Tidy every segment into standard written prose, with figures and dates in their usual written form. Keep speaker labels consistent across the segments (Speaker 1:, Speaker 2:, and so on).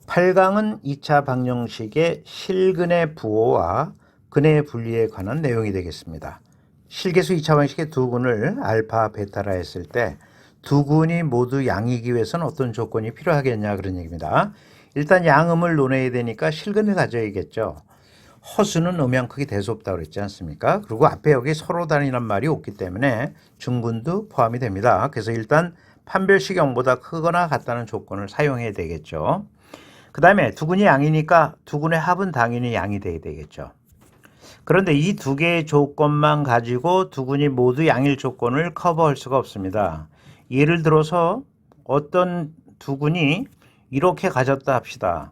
Speaker 1: 8강은 2차 방정식의 실근의 부호와 근의 분리에 관한 내용이 되겠습니다. 실계수 2차 방정식의 두 근을 알파, 베타라 했을 때 두 근이 모두 양이기 위해서는 어떤 조건이 필요하겠냐 그런 얘기입니다. 일단 양음을 논해야 되니까 실근을 가져야겠죠. 허수는 음양 크기 대수 없다고 그랬지 않습니까? 그리고 앞에 여기 서로 다르란 말이 없기 때문에 중근도 포함이 됩니다. 그래서 일단 판별식 0보다 크거나 같다는 조건을 사용해야 되겠죠. 그 다음에 두 근이 양이니까 두 근의 합은 당연히 양이 돼야 되겠죠. 그런데 이 두 개의 조건만 가지고 두 근이 모두 양일 조건을 커버할 수가 없습니다. 예를 들어서 어떤 두 근이 이렇게 가졌다 합시다.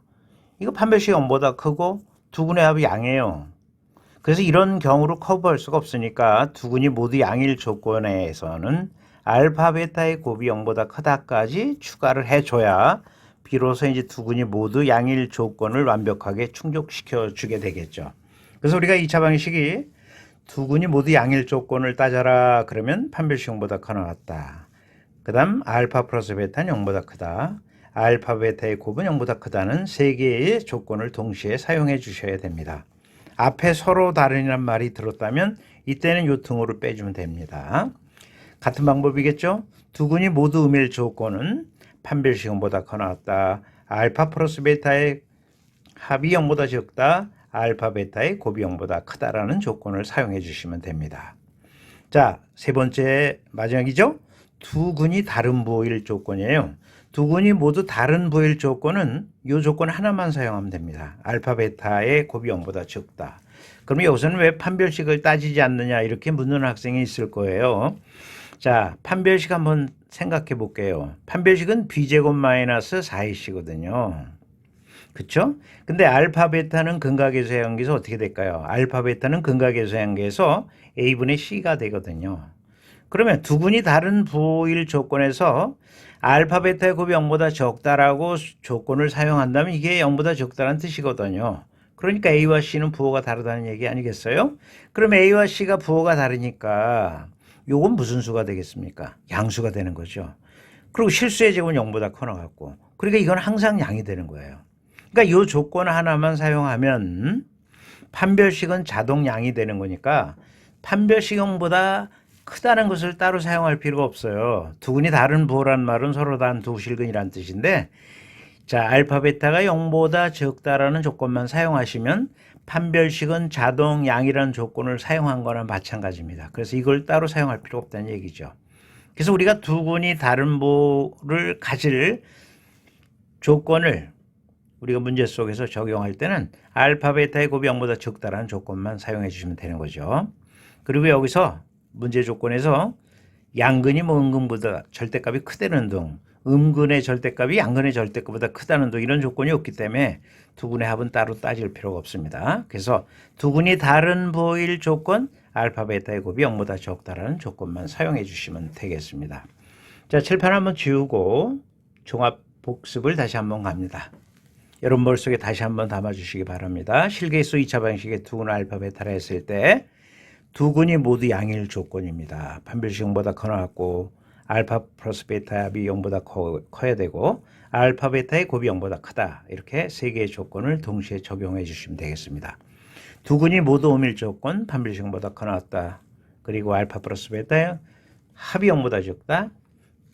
Speaker 1: 이거 판별식 0보다 크고 두 근의 합이 양이에요. 그래서 이런 경우로 커버할 수가 없으니까 두 근이 모두 양일 조건에서는 알파, 베타의 곱이 0보다 크다까지 추가를 해줘야 비로소 이제 두 근이 모두 양일 조건을 완벽하게 충족시켜 주게 되겠죠. 그래서 우리가 2차 방식이 두 근이 모두 양일 조건을 따져라 그러면 판별식 0보다 커 나왔다. 그 다음 알파 플러스 베타는 0보다 크다. 알파 베타의 곱은 0보다 크다는 세 개의 조건을 동시에 사용해 주셔야 됩니다. 앞에 서로 다른이란 말이 들었다면 이때는 요 등호를 빼주면 됩니다. 같은 방법이겠죠? 두 근이 모두 음일 조건은 판별식 0보다 커 나왔다. 알파 플러스 베타의 합이 0보다 적다. 알파 베타의 곱이 0보다 크다라는 조건을 사용해 주시면 됩니다. 자, 세 번째 마지막이죠? 두 근이 다른 부호일 조건이에요. 두 근이 모두 다른 부호일 조건은 이 조건 하나만 사용하면 됩니다. 알파 베타의 곱이 0보다 적다. 그럼 여기서는 왜 판별식을 따지지 않느냐 이렇게 묻는 학생이 있을 거예요. 자, 판별식 한번 생각해 볼게요. 판별식은 b제곱 마이너스 4ac거든요. 그쵸? 근데 알파 베타는 근각에서 해양계에서 어떻게 될까요? 알파 베타는 근각에서 해양계에서 a분의 c가 되거든요. 그러면 두 근이 다른 부호일 조건에서 알파 베타의 곱이 0보다 적다라고 조건을 사용한다면 이게 0보다 적다라는 뜻이거든요. 그러니까 a와 c는 부호가 다르다는 얘기 아니겠어요? 그럼 a와 c가 부호가 다르니까 요건 무슨 수가 되겠습니까? 양수가 되는 거죠. 그리고 실수의 제곱은 0보다 커 나갔고 그러니까 이건 항상 양이 되는 거예요. 그러니까 이 조건 하나만 사용하면 판별식은 자동 양이 되는 거니까 판별식 0보다 크다는 것을 따로 사용할 필요가 없어요. 두 근이 다른 부호란 말은 서로 다른 두 실근이란 뜻인데 자, 알파 베타가 0보다 적다라는 조건만 사용하시면 판별식은 자동 양이라는 조건을 사용한 거나 마찬가지입니다. 그래서 이걸 따로 사용할 필요 없다는 얘기죠. 그래서 우리가 두 근이 다른 부호를 가질 조건을 우리가 문제 속에서 적용할 때는 알파 베타의 곱이 0보다 적다라는 조건만 사용해 주시면 되는 거죠. 그리고 여기서 문제 조건에서 양근이 뭐 음근보다 절대값이 크다는 등 음근의 절대값이 양근의 절대값보다 크다는 등 이런 조건이 없기 때문에 두 근의 합은 따로 따질 필요가 없습니다. 그래서 두 근이 다른 부호일 조건 알파 베타의 곱이 0보다 적다라는 조건만 사용해 주시면 되겠습니다. 자, 칠판 한번 지우고 종합 복습을 다시 한번 갑니다. 여러분 머릿속에 다시 한번 담아주시기 바랍니다. 실계수 2차 방식의 두 근 알파 베타라 했을 때 두 근이 모두 양일 조건입니다. 판별식 0보다 커 나왔고 알파 플러스 베타 합이 0보다 커야 되고 알파 베타의 곱이 0보다 크다. 이렇게 세 개의 조건을 동시에 적용해 주시면 되겠습니다. 두 근이 모두 음일 조건 판별식 0보다 커 나왔다. 그리고 알파 플러스 베타의 합이 0보다 적다.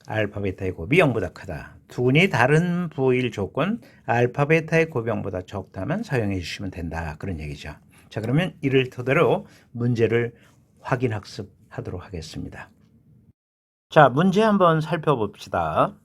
Speaker 1: 알파 베타의 곱이 0보다 크다. 두 근이 다른 부호일 조건 알파 베타의 곱이 0보다 적다면 사용해 주시면 된다. 그런 얘기죠. 자, 그러면 이를 토대로 문제를 확인 학습하도록 하겠습니다. 자, 문제 한번 살펴봅시다.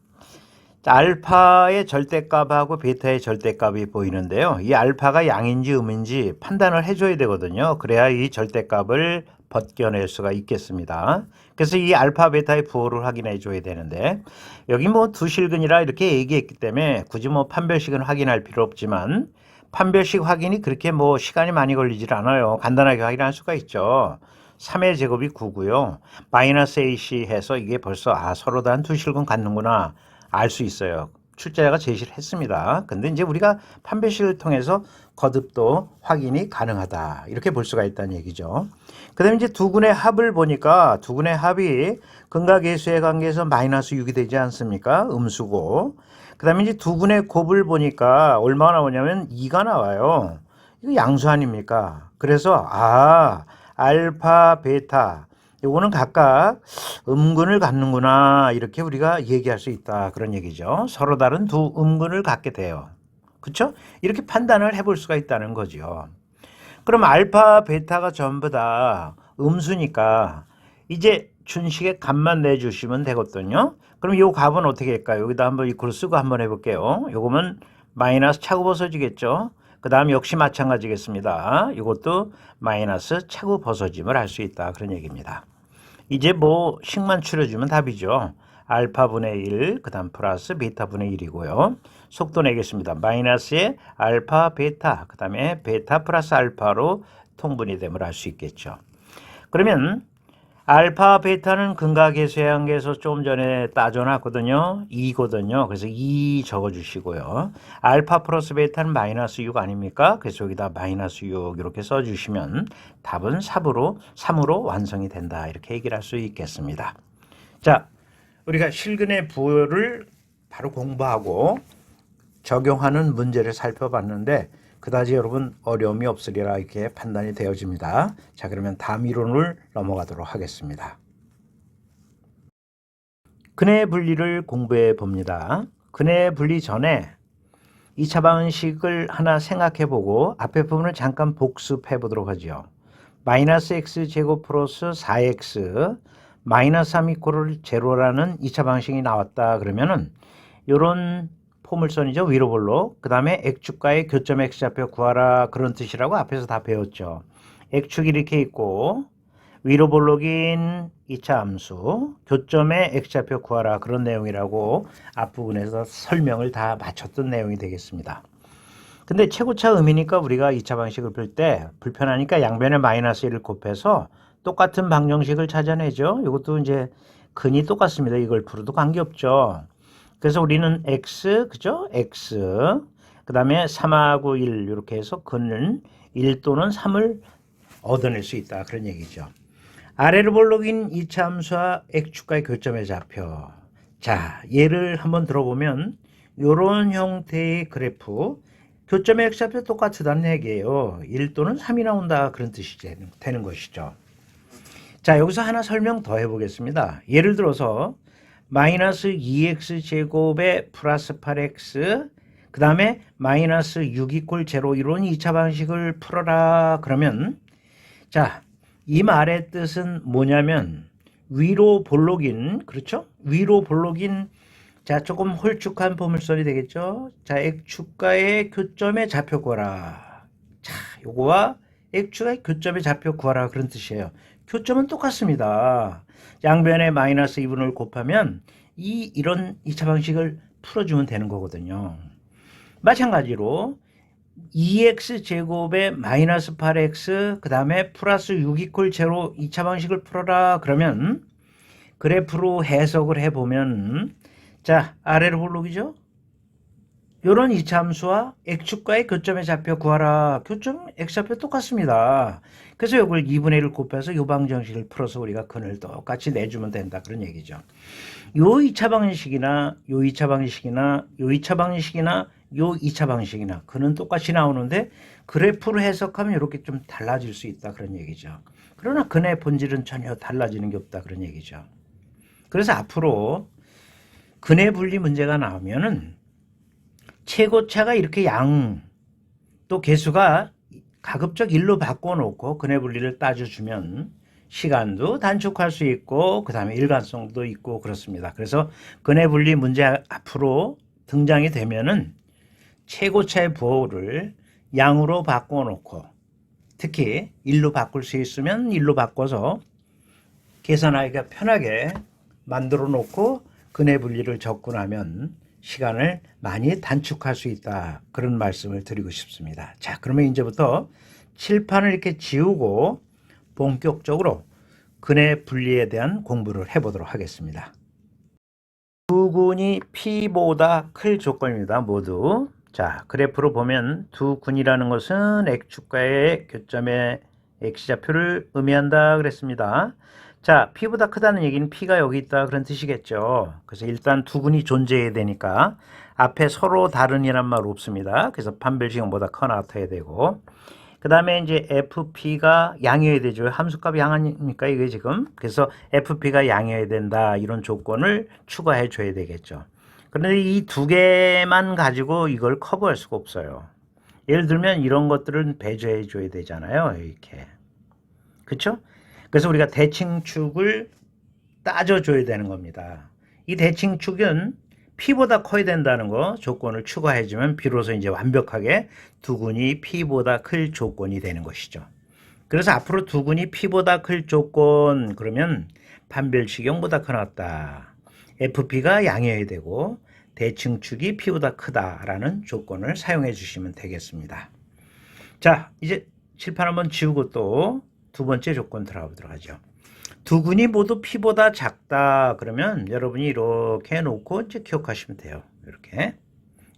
Speaker 1: 자, 알파의 절대값하고 베타의 절대값이 보이는데요. 이 알파가 양인지 음인지 판단을 해줘야 되거든요. 그래야 이 절대값을 벗겨낼 수가 있겠습니다. 그래서 이 알파 베타의 부호를 확인해 줘야 되는데 여기 뭐 두 실근이라 이렇게 얘기했기 때문에 굳이 뭐 판별식은 확인할 필요 없지만 판별식 확인이 그렇게 뭐 시간이 많이 걸리질 않아요. 간단하게 확인할 수가 있죠. 3의 제곱이 9고요. 마이너스 AC 해서 이게 벌써 서로 다른 두 실근 갖는구나 알 수 있어요. 출제자가 제시를 했습니다. 근데 이제 우리가 판별식을 통해서 거듭도 확인이 가능하다. 이렇게 볼 수가 있다는 얘기죠. 그 다음에 이제 두 근의 합을 보니까 두 근의 합이 근각계수의 관계에서 마이너스 6이 되지 않습니까? 음수고. 그 다음에 이제 두 군의 곱을 보니까 얼마나 나오냐면 2가 나와요. 이거 양수 아닙니까? 그래서 알파, 베타 요거는 각각 음근을 갖는구나 이렇게 우리가 얘기할 수 있다 그런 얘기죠. 서로 다른 두 음근을 갖게 돼요. 그렇죠? 이렇게 판단을 해볼 수가 있다는 거죠. 그럼 알파, 베타가 전부 다 음수니까 이제 준식의 값만 내주시면 되거든요. 그럼 이 값은 어떻게 할까요? 여기다 한번 이 글 쓰고 한번 해볼게요. 요거면 마이너스 차고 벗어지겠죠. 그 다음 역시 마찬가지겠습니다. 이것도 마이너스 차고 벗어짐을 할 수 있다 그런 얘기입니다. 이제 뭐 식만 추려주면 답이죠. 알파분의 1, 그 다음 플러스 베타분의 1이고요. 속도 내겠습니다. 마이너스의 알파, 베타, 그 다음에 베타 플러스 알파로 통분이 됨을 알 수 있겠죠. 그러면 알파, 베타는 근각계수항계에서 좀 전에 따져놨거든요. 2거든요. 그래서 2 적어주시고요. 알파 플러스 베타는 마이너스 6 아닙니까? 그래서 여기다 마이너스 6 이렇게 써주시면 답은 3으로 완성이 된다. 이렇게 얘기를 할 수 있겠습니다. 자, 우리가 실근의 부호를 바로 공부하고 적용하는 문제를 살펴봤는데 그다지 여러분 어려움이 없으리라 이렇게 판단이 되어집니다. 자, 그러면 다음 이론을 넘어가도록 하겠습니다. 근해 분리를 공부해 봅니다. 근해 분리 전에 2차 방식을 하나 생각해 보고 앞에 부분을 잠깐 복습해 보도록 하죠. 마이너스 x제곱 플러스 4x 마이너스 3 이퀄을 제로라는 2차 방식이 나왔다 그러면은 요런 포물선이죠. 위로 볼록. 그 다음에 x축과의 교점 x좌표 구하라 그런 뜻이라고 앞에서 다 배웠죠. x축이 이렇게 있고 위로 볼록인 2차 함수 교점의 x좌표 구하라 그런 내용이라고 앞부분에서 설명을 다 마쳤던 내용이 되겠습니다. 근데 최고차 음이니까 우리가 2차 방식을 풀 때 불편하니까 양변에 마이너스 1을 곱해서 똑같은 방정식을 찾아내죠. 이것도 이제 근이 똑같습니다. 이걸 풀어도 관계없죠. 그래서 우리는 x, 그죠? x. 그 다음에 3하고 1 이렇게 해서 근은 1 또는 3을 얻어낼 수 있다. 그런 얘기죠. 아래로 볼록인 2차 함수와 x축과의 교점의 좌표. 자, 예를 한번 들어보면 이런 형태의 그래프 교점의 x좌표 똑같다는 얘기예요. 1 또는 3이 나온다. 그런 뜻이 되는 것이죠. 자, 여기서 하나 설명 더 해보겠습니다. 예를 들어서 마이너스 2x 제곱에 플러스 8x 그 다음에 마이너스 6 이퀄 제로 이런 2차 방식을 풀어라 그러면 자, 이 말의 뜻은 뭐냐면 위로 볼록인 그렇죠? 위로 볼록인 자 조금 홀쭉한 포물선이 되겠죠? 자 x축과의 교점의 좌표 구하라. 자 요거와 x축과의 교점의 좌표 구하라 그런 뜻이에요. 교점은 똑같습니다. 양변에 마이너스 2분을 곱하면 이런 2차 방식을 풀어주면 되는 거거든요. 마찬가지로 2x 제곱에 마이너스 8x 그 다음에 플러스 6 이퀄 제로 2차 방식을 풀어라 그러면 그래프로 해석을 해보면 자 아래로 볼록이죠. 요런 2차 함수와 x축과의 교점의 좌표 구하라. 교점 x좌표 똑같습니다. 그래서 이걸 2분의 1을 곱해서 요 방정식을 풀어서 우리가 근을 똑같이 내주면 된다 그런 얘기죠. 요 2차 방식이나 요 2차 방식이나 요 2차 방식이나 요 2차 방식이나 근은 똑같이 나오는데 그래프로 해석하면 이렇게 좀 달라질 수 있다 그런 얘기죠. 그러나 근의 본질은 전혀 달라지는 게 없다 그런 얘기죠. 그래서 앞으로 근의 분리 문제가 나오면은 최고차가 이렇게 또 개수가 가급적 1로 바꿔놓고 근의 분리를 따져주면 시간도 단축할 수 있고 그 다음에 일관성도 있고 그렇습니다. 그래서 근의 분리 문제 앞으로 등장이 되면은 최고차의 부호를 양으로 바꿔놓고 특히 1로 바꿀 수 있으면 1로 바꿔서 계산하기가 편하게 만들어 놓고 근의 분리를 접근하면 시간을 많이 단축할 수 있다. 그런 말씀을 드리고 싶습니다. 자, 그러면 이제부터 칠판을 이렇게 지우고 본격적으로 근의 분리에 대한 공부를 해보도록 하겠습니다. 두 군이 P보다 클 조건입니다. 모두. 자, 그래프로 보면 두 군이라는 것은 x축과의 교점의 x좌표를 의미한다 그랬습니다. 자, P보다 크다는 얘기는 P가 여기 있다 그런 뜻이겠죠. 그래서 일단 두근이 존재해야 되니까 앞에 서로 다른이란 말 없습니다. 그래서 판별식 0보다 커 나타야 되고, 그 다음에 이제 FP가 양이어야 되죠. 함수값이 양하니까 이게 지금. 그래서 FP가 양이어야 된다. 이런 조건을 추가해 줘야 되겠죠. 그런데 이 두 개만 가지고 이걸 커버할 수가 없어요. 예를 들면 이런 것들은 배제해 줘야 되잖아요. 이렇게. 그렇죠? 그래서 우리가 대칭축을 따져줘야 되는 겁니다. 이 대칭축은 P보다 커야 된다는 거 조건을 추가해주면 비로소 이제 완벽하게 두근이 P보다 클 조건이 되는 것이죠. 그래서 앞으로 두근이 P보다 클 조건 그러면 판별식 0보다 커놨다. FP가 양이어야 되고 대칭축이 P보다 크다라는 조건을 사용해 주시면 되겠습니다. 자, 이제 칠판 한번 지우고 또 두 번째 조건 들어가보도록 하죠. 두근이 모두 P보다 작다 그러면 여러분이 이렇게 해놓고 이제 기억하시면 돼요. 이렇게.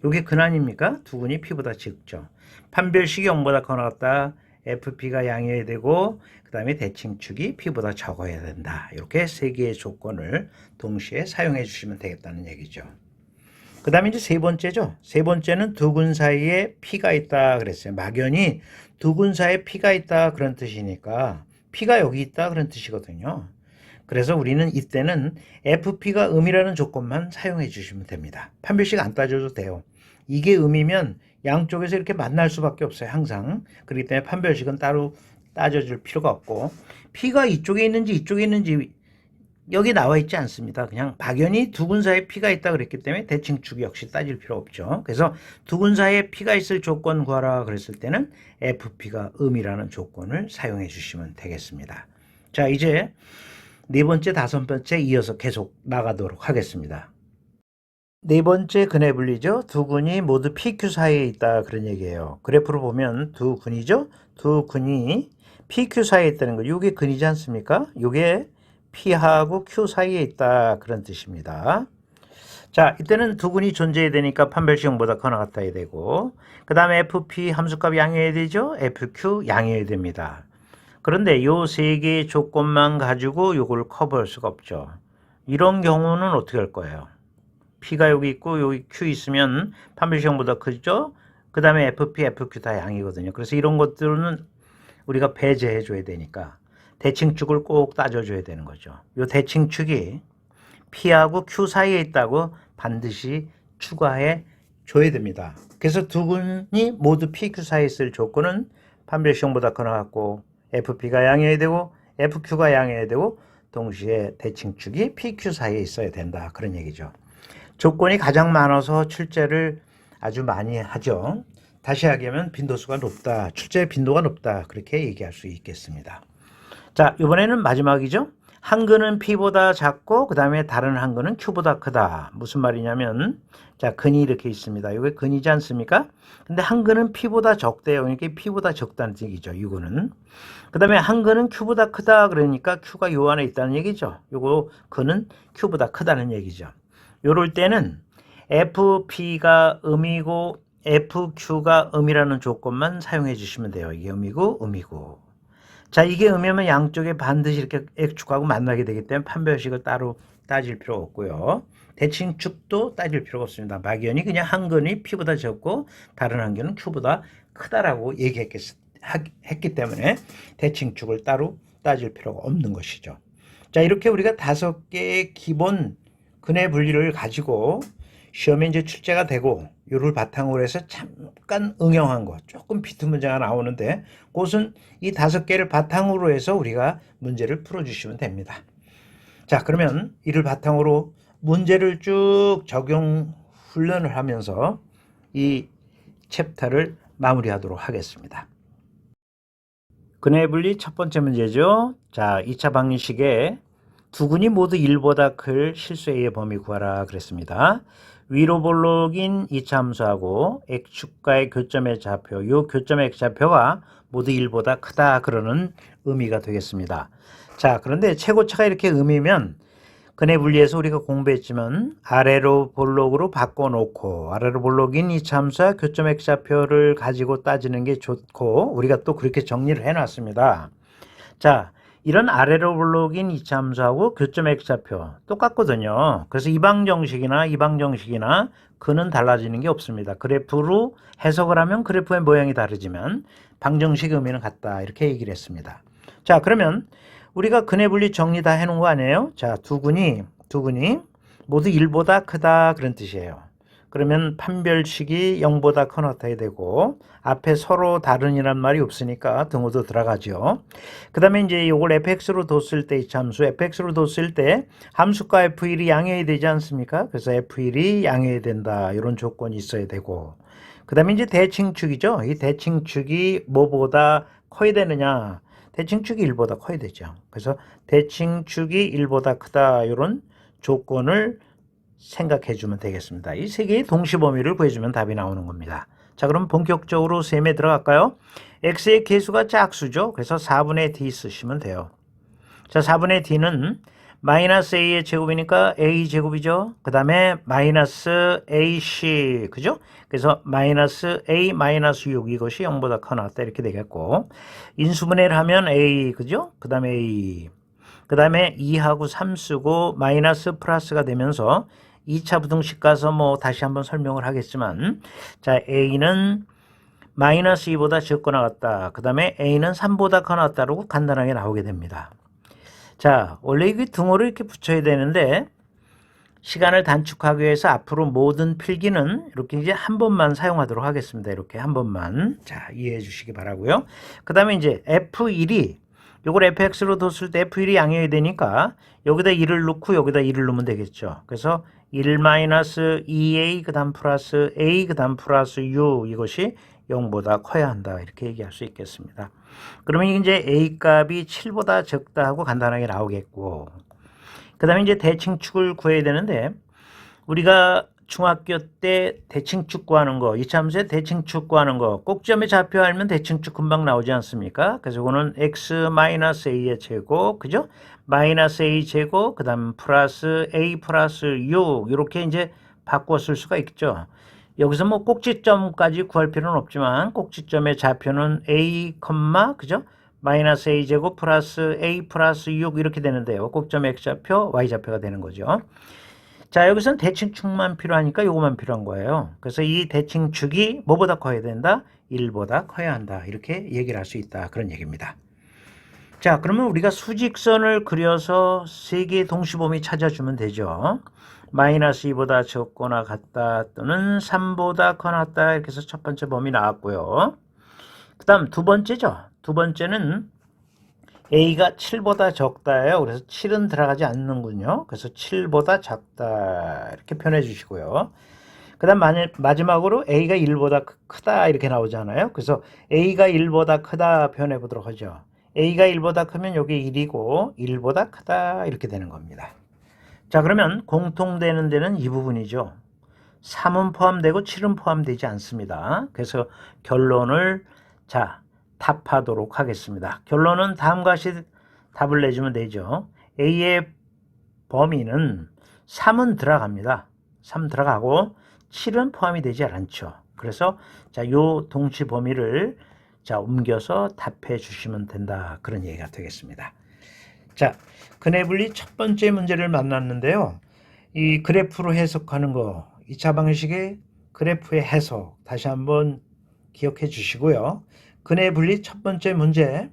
Speaker 1: 이게 근한입니까? 두근이 P보다 작죠. 판별식이 0보다 커 나왔다. FP가 양이어야 되고 그 다음에 대칭축이 P보다 적어야 된다. 이렇게 세 개의 조건을 동시에 사용해 주시면 되겠다는 얘기죠. 그 다음에 이제 세 번째죠. 세 번째는 두근 사이에 P가 있다 그랬어요. 막연히 두근 사이에 P가 있다 그런 뜻이니까 P가 여기 있다 그런 뜻이거든요. 그래서 우리는 이때는 FP가 음이라는 조건만 사용해 주시면 됩니다. 판별식 안 따져도 돼요. 이게 음이면 양쪽에서 이렇게 만날 수밖에 없어요. 항상. 그렇기 때문에 판별식은 따로 따져줄 필요가 없고 P가 이쪽에 있는지 이쪽에 있는지 여기 나와 있지 않습니다. 그냥 막연히 두근 사이에 P가 있다 그랬기 때문에 대칭축 역시 따질 필요 없죠. 그래서 두근 사이에 P가 있을 조건 구하라 그랬을 때는 FP가 음이라는 조건을 사용해 주시면 되겠습니다. 자, 이제 네 번째, 다섯 번째 이어서 계속 나가도록 하겠습니다. 네 번째 근의 분리죠. 두 근이 모두 PQ 사이에 있다 그런 얘기예요. 그래프로 보면 두 근이죠. 두 근이 PQ 사이에 있다는 거. 이게 근이지 않습니까? 이게 P하고 Q 사이에 있다 그런 뜻입니다. 자, 이때는 두 근이 존재해야 되니까 판별식 0보다 커 나갔다야 되고 그 다음에 FP 함수값 양이어야 되죠. FQ 양이어야 됩니다. 그런데 요 세 개의 조건만 가지고 요걸 커버할 수가 없죠. 이런 경우는 어떻게 할 거예요? P가 여기 있고 여기 Q 있으면 판별식 0보다 크죠. 그 다음에 FP, FQ 다 양이거든요. 그래서 이런 것들은 우리가 배제해 줘야 되니까 대칭축을 꼭 따져줘야 되는 거죠. 이 대칭축이 P하고 Q 사이에 있다고 반드시 추가해 줘야 됩니다. 그래서 두 근이 모두 PQ 사이에 있을 조건은 판별식 0보다 커 나갔고 FP가 양이어야 되고 FQ가 양이어야 되고 동시에 대칭축이 PQ 사이에 있어야 된다. 그런 얘기죠. 조건이 가장 많아서 출제를 아주 많이 하죠. 다시 하면 빈도수가 높다. 출제 빈도가 높다. 그렇게 얘기할 수 있겠습니다. 자, 이번에는 마지막이죠. 한 근은 P보다 작고 그 다음에 다른 한 근은 Q보다 크다. 무슨 말이냐면 자, 근이 이렇게 있습니다. 이게 근이지 않습니까? 근데 한 근은 P보다 적대요. 그러니까 P보다 적다는 얘기죠. 이거는. 그 다음에 한 근은 Q보다 크다. 그러니까 Q가 요 안에 있다는 얘기죠. 요거 근은 Q보다 크다는 얘기죠. 요럴 때는 FP가 음이고 FQ가 음이라는 조건만 사용해 주시면 돼요. 이게 음이고 음이고. 자, 이게 음이면 양쪽에 반드시 이렇게 X축하고 만나게 되기 때문에 판별식을 따로 따질 필요 없고요. 대칭축도 따질 필요가 없습니다. 막연히 그냥 한 근이 P보다 적고 다른 한 근은 Q보다 크다라고 얘기했기 때문에 대칭축을 따로 따질 필요가 없는 것이죠. 자, 이렇게 우리가 5개의 기본 근의 분리를 가지고 시험에 이제 출제가 되고 요를 바탕으로 해서 잠깐 응용한 거 조금 비트 문제가 나오는데 그것은 이 5개를 바탕으로 해서 우리가 문제를 풀어주시면 됩니다. 자, 그러면 이를 바탕으로 문제를 쭉 적용 훈련을 하면서 이 챕터를 마무리하도록 하겠습니다. 근의 분리 첫 번째 문제죠. 자, 2차 방정식에 두 근이 모두 1보다 클 실수 A의 범위 구하라 그랬습니다. 위로 볼록인 2차 함수하고 X축과의 교점의 좌표, 이 교점의 X좌표가 모두 1보다 크다 그러는 의미가 되겠습니다. 자, 그런데 최고차가 이렇게 의미면 근의 분리에서 우리가 공부했지만 아래로 볼록으로 바꿔놓고 아래로 볼록인 2차 함수와 교점 X좌표를 가지고 따지는 게 좋고 우리가 또 그렇게 정리를 해놨습니다. 자, 이런 아래로 블록인 이차함수하고 교점 X좌표 똑같거든요. 그래서 이방정식이나 그는 달라지는 게 없습니다. 그래프로 해석을 하면 그래프의 모양이 다르지만 방정식 의미는 같다. 이렇게 얘기를 했습니다. 자, 그러면 우리가 근의 분리 정리 다 해놓은 거 아니에요? 자, 두 근이 모두 1보다 크다 그런 뜻이에요. 그러면 판별식이 0보다 커 나타야 되고 앞에 서로 다른이란 말이 없으니까 등호도 들어가죠. 그 다음에 이제 이걸 fx로 뒀을 때 이 함수 fx로 뒀을 때 함수가 f1이 양해야 되지 않습니까? 그래서 f1이 양해야 된다 이런 조건이 있어야 되고 그 다음에 이제 대칭축이죠. 이 대칭축이 뭐보다 커야 되느냐? 대칭축이 1보다 커야 되죠. 그래서 대칭축이 1보다 크다 이런 조건을 생각해 주면 되겠습니다. 이 세 개의 동시 범위를 구해주면 답이 나오는 겁니다. 자, 그럼 본격적으로 셈에 들어갈까요? x의 개수가 짝수죠. 그래서 4분의 d 쓰시면 돼요. 자, 4분의 d는 마이너스 a의 제곱이니까 a 제곱이죠. 그 다음에 마이너스 ac 그죠? 그래서 마이너스 a 마이너스 6 이것이 0보다 커 나왔다 이렇게 되겠고 인수분해를 하면 a 그죠? 그 다음에 a 그 다음에 2하고 3 쓰고 마이너스 플러스가 되면서 2차 부등식 가서 뭐 다시 한번 설명을 하겠지만 자 a는 마이너스 2보다 적거나 같다. 그 다음에 a는 3보다 커 나왔다라고 간단하게 나오게 됩니다. 자, 원래 이 등호를 이렇게 붙여야 되는데 시간을 단축하기 위해서 앞으로 모든 필기는 이렇게 이제 한 번만 사용하도록 하겠습니다. 이렇게 한 번만. 자, 이해해 주시기 바라고요. 그 다음에 이제 F1이 요걸 fx로 뒀을 때 F1이 양해야 되니까 여기다 1을 넣고 여기다 1을 넣으면 되겠죠. 그래서 1-2a 그 다음 플러스 a 그 다음 플러스 u 이것이 0보다 커야 한다. 이렇게 얘기할 수 있겠습니다. 그러면 이제 a 값이 7보다 적다 하고 간단하게 나오겠고 그 다음에 이제 대칭축을 구해야 되는데 우리가 중학교 때 대칭축 구하는 거, 이차함수의 대칭축 구하는 거, 꼭지점의 좌표 알면 대칭축 금방 나오지 않습니까? 그래서 이거는 x-a의 제곱, 그죠? 마이너스 a 제곱, 그 다음 플러스 a 플러스 6, 이렇게 이제 바꿔 쓸 수가 있죠. 여기서 뭐 꼭지점까지 구할 필요는 없지만, 꼭지점의 좌표는 a, 그죠? 마이너스 a 제곱 플러스 a 플러스 6 이렇게 되는데요. 꼭지점 x좌표, y좌표가 되는 거죠. 자, 여기서는 대칭축만 필요하니까 요거만 필요한 거예요. 그래서 이 대칭축이 뭐보다 커야 된다? 1보다 커야 한다. 이렇게 얘기를 할 수 있다. 그런 얘기입니다. 자, 그러면 우리가 수직선을 그려서 세 개의 동시범위 찾아주면 되죠. 마이너스 2보다 적거나 같다 또는 3보다 커났다 이렇게 해서 첫 번째 범위 나왔고요. 그 다음 두 번째죠. 두 번째는 a가 7보다 적다예요. 그래서 7은 들어가지 않는군요. 그래서 7보다 작다 이렇게 표현해 주시고요. 그 다음 마지막으로 a가 1보다 크다 이렇게 나오잖아요. 그래서 a가 1보다 크다 표현해 보도록 하죠. a가 1보다 크면 여기 1이고 1보다 크다 이렇게 되는 겁니다. 자, 그러면 공통되는 데는 이 부분이죠. 3은 포함되고 7은 포함되지 않습니다. 그래서 결론을 답하도록 하겠습니다. 결론은 다음과 같이 답을 내주면 되죠. A의 범위는 3은 들어갑니다. 3 들어가고 7은 포함이 되지 않죠. 그래서 요 동시 범위를 옮겨서 답해 주시면 된다. 그런 얘기가 되겠습니다. 자, 근의 분리 첫 번째 문제를 만났는데요. 이 그래프로 해석하는 거, 2차 방식의 그래프의 해석 다시 한번 기억해 주시고요. 근의 분리 첫 번째 문제,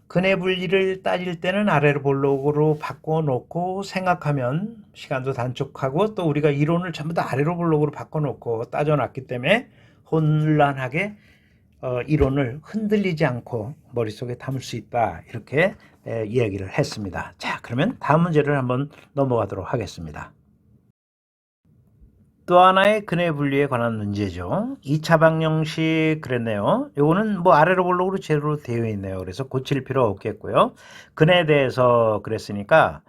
Speaker 1: 근의 분리를 따질 때는 아래로 볼록으로 바꿔놓고 생각하면 시간도 단축하고 또 우리가 이론을 전부 다 아래로 볼록으로 바꿔놓고 따져놨기 때문에 혼란하게 이론을 흔들리지 않고 머릿속에 담을 수 있다 이렇게 이야기를 했습니다. 자, 그러면 다음 문제를 한번 넘어가도록 하겠습니다. 또 하나의 근의 분리에 관한 문제죠. 2차 방정식 그랬네요. 요거는 뭐 아래로 볼록으로 제대로 되어 있네요. 그래서 고칠 필요 없겠고요. 근에 대해서 그랬으니까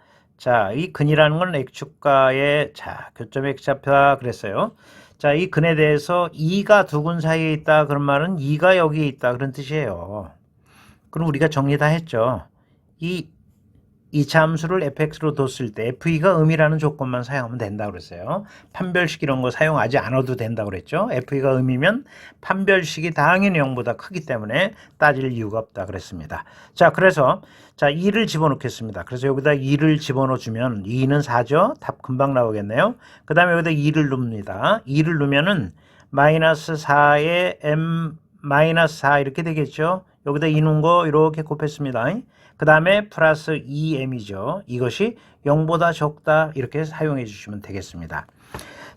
Speaker 1: 이 근이라는 건 x축과의 교점 x좌표다 그랬어요. 이 근에 대해서 2가 두 근 사이에 있다 그런 말은 2가 여기에 있다 그런 뜻이에요. 그럼 우리가 정리 다 했죠. 이 이차 함수를 fx로 뒀을 때 fe가 음이라는 조건만 사용하면 된다고 그랬어요. 판별식 이런 거 사용하지 않아도 된다고 그랬죠. fe가 음이면 판별식이 당연히 0보다 크기 때문에 따질 이유가 없다 그랬습니다. 자, 그래서 자 2를 집어넣겠습니다. 그래서 여기다 2를 집어넣어주면 2는 4죠. 답 금방 나오겠네요. 그 다음에 여기다 2를 넣습니다. 2를 넣으면은 마이너스 4에 m 마이너스 4 이렇게 되겠죠. 여기다 2 넣은 거 이렇게 곱했습니다. 그 다음에 플러스 2m이죠. 이것이 0보다 적다 이렇게 사용해 주시면 되겠습니다.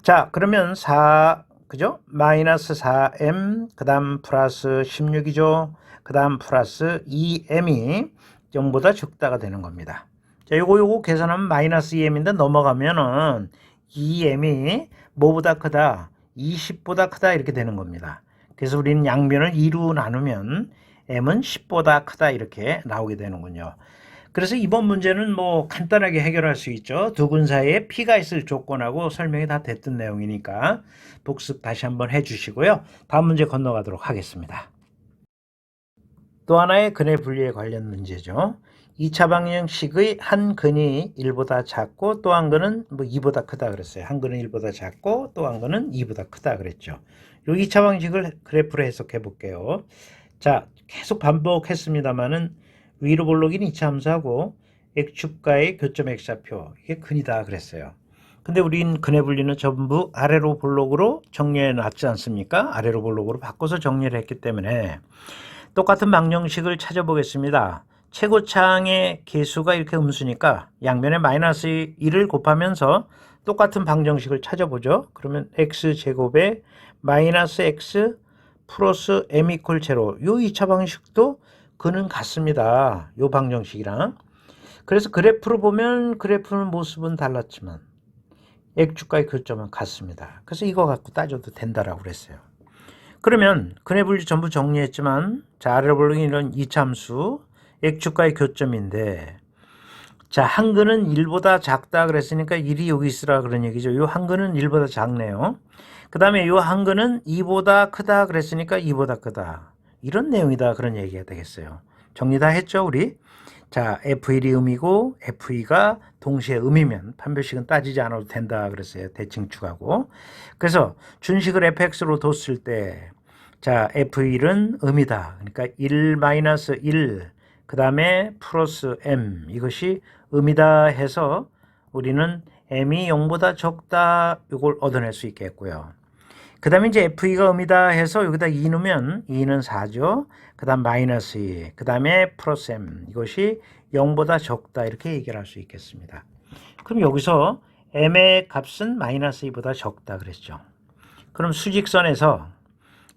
Speaker 1: 자, 그러면 4, 그죠? 마이너스 4m, 그 다음 플러스 16이죠. 그 다음 플러스 2m이 0보다 적다가 되는 겁니다. 자, 요거 계산하면 마이너스 2m인데 넘어가면은 2m이 뭐보다 크다? 20보다 크다 이렇게 되는 겁니다. 그래서 우리는 양변을 2로 나누면 m은 10보다 크다 이렇게 나오게 되는군요. 그래서 이번 문제는 뭐 간단하게 해결할 수 있죠. 두 근 사이에 P가 있을 조건하고 설명이 다 됐던 내용이니까 복습 다시 한번 해주시고요. 다음 문제 건너가도록 하겠습니다. 또 하나의 근의 분리에 관련 문제죠. 2차 방정식의 한 근이 1보다 작고 또 한 근은 뭐 2보다 크다 그랬어요. 한 근은 1보다 작고 또 한 근은 2보다 크다 그랬죠. 이 2차 방정식을 그래프로 해석해 볼게요. 자, 계속 반복했습니다만은 위로 볼록인 2차 함수하고 x축과의 교점 x좌표 이게 근이다 그랬어요. 근데 우린 근의 분리는 전부 아래로 볼록으로 정리해 놨지 않습니까? 아래로 볼록으로 바꿔서 정리를 했기 때문에 똑같은 방정식을 찾아보겠습니다. 최고차항의 개수가 이렇게 음수니까 양면에 마이너스 1을 곱하면서 똑같은 방정식을 찾아보죠. 그러면 x제곱에 마이너스 x 플러스 m 이퀄 제로 요 2차 방식도 근은 같습니다. 요 방정식이랑. 그래서 그래프로 보면 그래프는 모습은 달랐지만 x축과의 교점은 같습니다. 그래서 이거 갖고 따져도 된다라고 그랬어요. 그러면 근의 분리 전부 정리했지만 자, 아래로 볼록인 이런 2차 함수 x축과의 교점인데 자, 한 근은 1보다 작다 그랬으니까 1이 여기 있으라 그런 얘기죠. 요 한 근은 1보다 작네요. 그 다음에 요 한 근은 2보다 크다 그랬으니까 2보다 크다. 이런 내용이다 그런 얘기가 되겠어요. 정리 다 했죠 우리? 자, F1이 음이고 F2가 동시에 음이면 판별식은 따지지 않아도 된다 그랬어요. 대칭축하고. 그래서 준식을 fx로 뒀을 때 자, F1은 음이다. 그러니까 1-1 그 다음에 플러스 m 이것이 음이다 해서 우리는 m이 0보다 적다 이걸 얻어낼 수 있겠고요. 그 다음에 이제 F2가 음이다 해서 여기다 2 넣으면 2는 4죠. 그 다음 마이너스 2, 그 다음에 플러스 m 이것이 0보다 적다 이렇게 얘기를 할 수 있겠습니다. 그럼 여기서 m의 값은 마이너스 2보다 적다 그랬죠. 그럼 수직선에서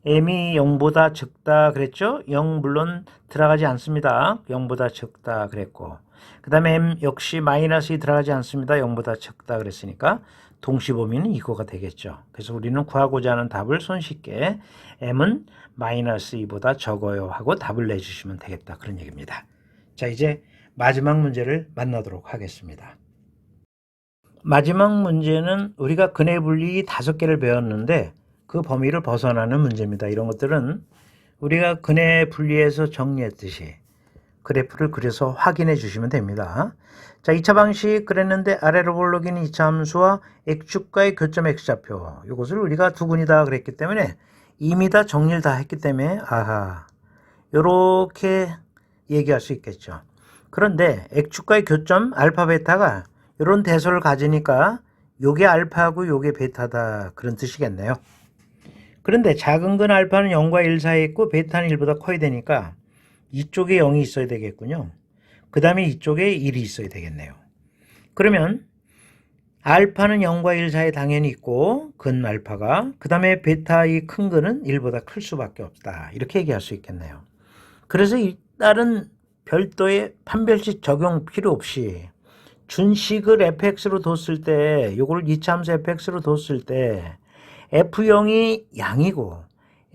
Speaker 1: m이 0보다 적다 그랬죠. 0 물론 들어가지 않습니다. 0보다 적다 그랬고 그 다음에 m 역시 마이너스 2 들어가지 않습니다. 0보다 적다 그랬으니까 동시범위는 이거가 되겠죠. 그래서 우리는 구하고자 하는 답을 손쉽게 m은 마이너스 2보다 적어요 하고 답을 내주시면 되겠다 그런 얘기입니다. 자, 이제 마지막 문제를 만나도록 하겠습니다. 마지막 문제는 우리가 근의 분리 5개를 배웠는데 그 범위를 벗어나는 문제입니다. 이런 것들은 우리가 근의 분리에서 정리했듯이 그래프를 그려서 확인해 주시면 됩니다. 자, 2차 방식 그랬는데 아래로 볼록인 2차 함수와 x축과의 교점 x좌표 이것을 우리가 두 근이다 그랬기 때문에 이미 다 정리를 다 했기 때문에 아하 이렇게 얘기할 수 있겠죠. 그런데 x축과의 교점 알파 베타가 이런 대소를 가지니까 요게 알파고 요게 베타다 그런 뜻이겠네요. 그런데 작은 근 알파는 0과 1 사이에 있고 베타는 1보다 커야 되니까 이쪽에 0이 있어야 되겠군요. 그 다음에 이쪽에 1이 있어야 되겠네요. 그러면 알파는 0과 1 사이에 당연히 있고 근 알파가 그 다음에 베타 이 큰 근은 1보다 클 수밖에 없다. 이렇게 얘기할 수 있겠네요. 그래서 다른 별도의 판별식 적용 필요 없이 준식을 fx로 뒀을 때 요걸 2차 함수 fx로 뒀을 때 f0이 양이고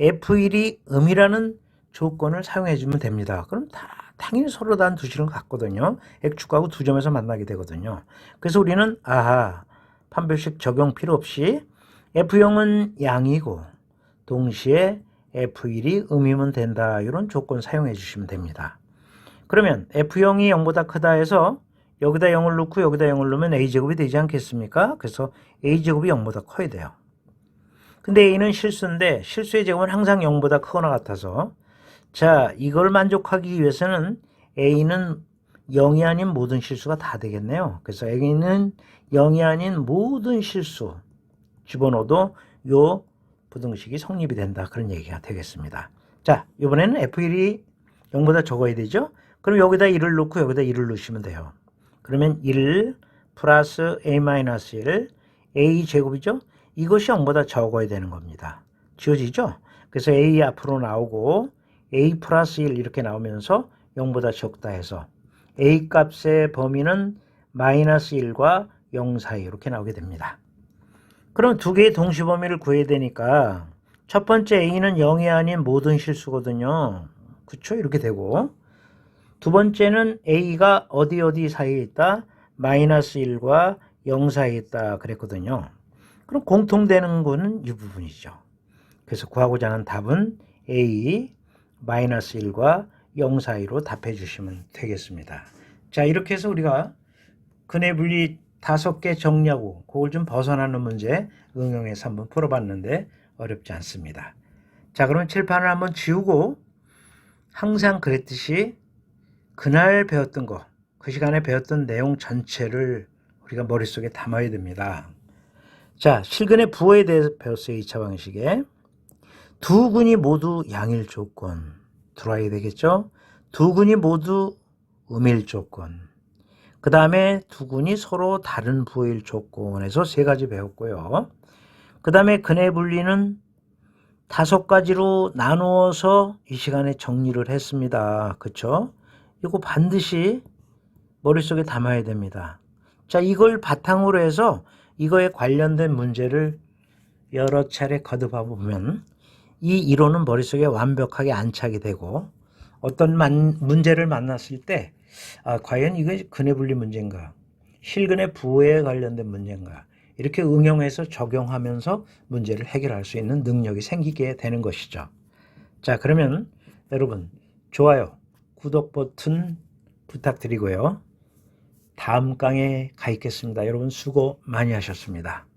Speaker 1: f1이 음이라는 조건을 사용해 주면 됩니다. 그럼 당연히 서로 다른 두 실은 같거든요. x축하고 두 점에서 만나게 되거든요. 그래서 우리는 아하 판별식 적용 필요 없이 f0은 양이고 동시에 f1이 음이면 된다. 이런 조건 사용해 주시면 됩니다. 그러면 f0이 0보다 크다 해서 여기다 0을 넣고 여기다 0을 넣으면 a제곱이 되지 않겠습니까? 그래서 a제곱이 0보다 커야 돼요. 근데 a는 실수인데 실수의 제곱은 항상 0보다 크거나 같아서 자, 이걸 만족하기 위해서는 a는 0이 아닌 모든 실수가 다 되겠네요. 그래서 a는 0이 아닌 모든 실수 집어넣어도 요 부등식이 성립이 된다. 그런 얘기가 되겠습니다. 자, 이번에는 f1이 0보다 적어야 되죠? 그럼 여기다 1을 넣고 여기다 1을 넣으시면 돼요. 그러면 1 플러스 a-1 a 제곱이죠? 이것이 0보다 적어야 되는 겁니다. 지워지죠? 그래서 a 앞으로 나오고 a 플러스 1 이렇게 나오면서 0보다 적다 해서 a 값의 범위는 마이너스 1과 0 사이 이렇게 나오게 됩니다. 그럼 두 개의 동시 범위를 구해야 되니까 첫 번째 a는 0이 아닌 모든 실수거든요. 그쵸? 이렇게 되고 두 번째는 a가 어디 사이에 있다? 마이너스 1과 0 사이에 있다 그랬거든요. 그럼 공통되는 거는 이 부분이죠. 그래서 구하고자 하는 답은 a 마이너스 1과 0 사이로 답해 주시면 되겠습니다. 자, 이렇게 해서 우리가 근해 분리 5개 정리하고 그걸 좀 벗어나는 문제 응용해서 한번 풀어봤는데 어렵지 않습니다. 자, 그러면 칠판을 한번 지우고 항상 그랬듯이 그날 배웠던 거, 그 시간에 배웠던 내용 전체를 우리가 머릿속에 담아야 됩니다. 자, 실근의 부호에 대해서 배웠어요. 2차 방식에. 두 군이 모두 양일 조건 들어와야 되겠죠? 두 군이 모두 음일 조건. 그 다음에 두 군이 서로 다른 부호일 조건에서 3가지 배웠고요. 그 다음에 근해 분리는 5가지로 나누어서 이 시간에 정리를 했습니다. 그쵸? 이거 반드시 머릿속에 담아야 됩니다. 자, 이걸 바탕으로 해서 이거에 관련된 문제를 여러 차례 거듭해 보면 이 이론은 머릿속에 완벽하게 안착이 되고 어떤 문제를 만났을 때 과연 이거 근해 분리 문제인가? 실근의 부호에 관련된 문제인가? 이렇게 응용해서 적용하면서 문제를 해결할 수 있는 능력이 생기게 되는 것이죠. 자, 그러면 여러분 좋아요, 구독 버튼 부탁드리고요. 다음 강에 가 있겠습니다. 여러분 수고 많이 하셨습니다.